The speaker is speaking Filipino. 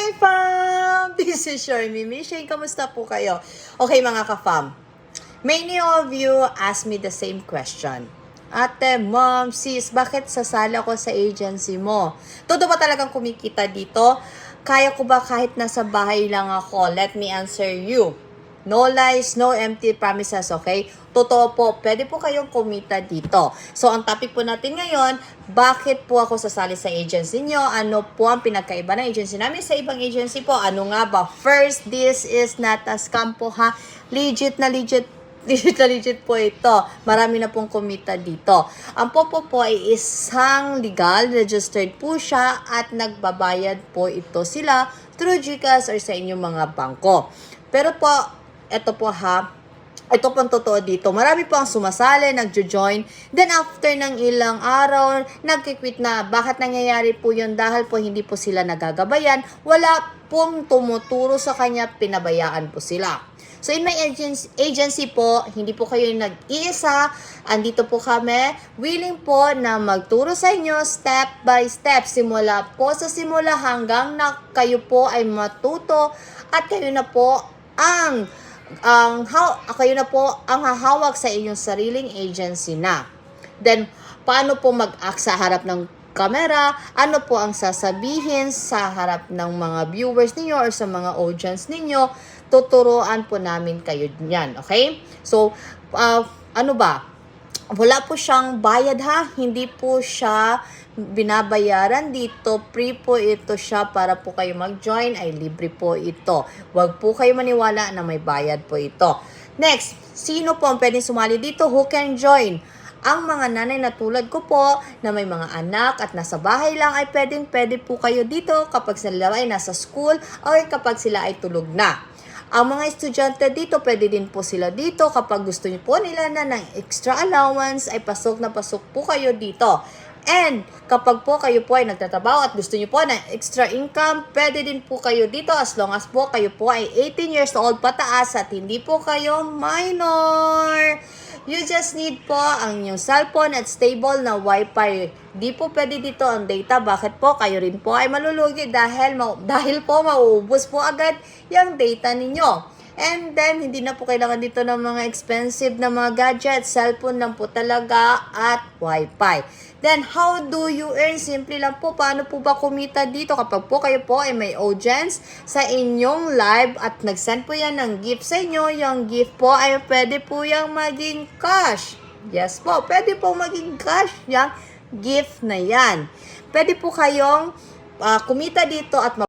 Hi fam! This is your Mimi Shane. Kamusta po kayo? Okay mga ka-fam, many of you ask me the same question. Ate, mom, sis, bakit sasala ko sa agency mo? Todo ba talagang kumikita dito? Kaya ko ba kahit nasa bahay lang ako? Let me answer you. No lies, no empty promises, okay? Totoo po, pwede po kayong kumita dito. So, ang topic po natin ngayon, bakit po ako sasali sa agency nyo? Ano po ang pinagkaiba ng agency namin sa ibang agency po? Ano nga ba? First, this is not a scam po ha. Legit na legit po ito. Marami na pong kumita dito. Ang Popo po ay isang legal, registered po siya at nagbabayad po ito sila through GCash or sa inyong mga bangko. Pero po, ito po ha, ito pong totoo dito. Marami po ang sumasali, nagjo-join. Then after ng ilang araw, nagkikwit na. Bakit nangyayari po yun? Dahil po hindi po sila nagagabayan. Wala pong tumuturo sa kanya, pinabayaan po sila. So in my agency po, hindi po kayo nag-iisa. Andito po kami, willing po na magturo sa inyo step by step. Simula po sa simula hanggang na kayo po ay matuto at kayo na po kayo na po ang hahawak sa inyong sariling agency na. Then, paano po mag-act sa harap ng camera? Ano po ang sasabihin sa harap ng mga viewers ninyo or sa mga audience ninyo? Tuturuan po namin kayo niyan, okay? So, ano ba? Wala po siyang bayad ha, hindi po siya binabayaran dito, free po ito siya para po kayo mag-join, ay libre po ito. Huwag po kayo maniwala na may bayad po ito. Next, sino po ang pwedeng sumali dito? Who can join? Ang mga nanay na tulad ko po, na may mga anak at nasa bahay lang, ay pwede po kayo dito kapag sila ay nasa school o kapag sila ay tulog na. Ang mga estudyante dito, pwede din po sila dito. Kapag gusto niyo po nila na ng extra allowance, ay pasok na pasok po kayo dito. And kapag po kayo po ay nagtatrabaho at gusto niyo po ng extra income, pwede din po kayo dito as long as po kayo po ay 18 years old pataas at hindi po kayo minor. You just need po ang inyong cellphone at stable na wifi. Di po pwede dito ang data. Bakit po? Kayo rin po ay malulugi dahil po mauubos po agad yung data ninyo. And then, hindi na po kailangan dito ng mga expensive na mga gadgets. Cellphone lang po talaga at wifi. Then, how do you earn? Simple lang po. Paano po ba kumita dito? Kapag po kayo po ay may audience sa inyong live at nag-send po yan ng gift sa inyo, yung gift po ay pwede po yung maging cash. Yes po, pwede po maging cash yung gift na yan. Pwede po kayong kumita dito at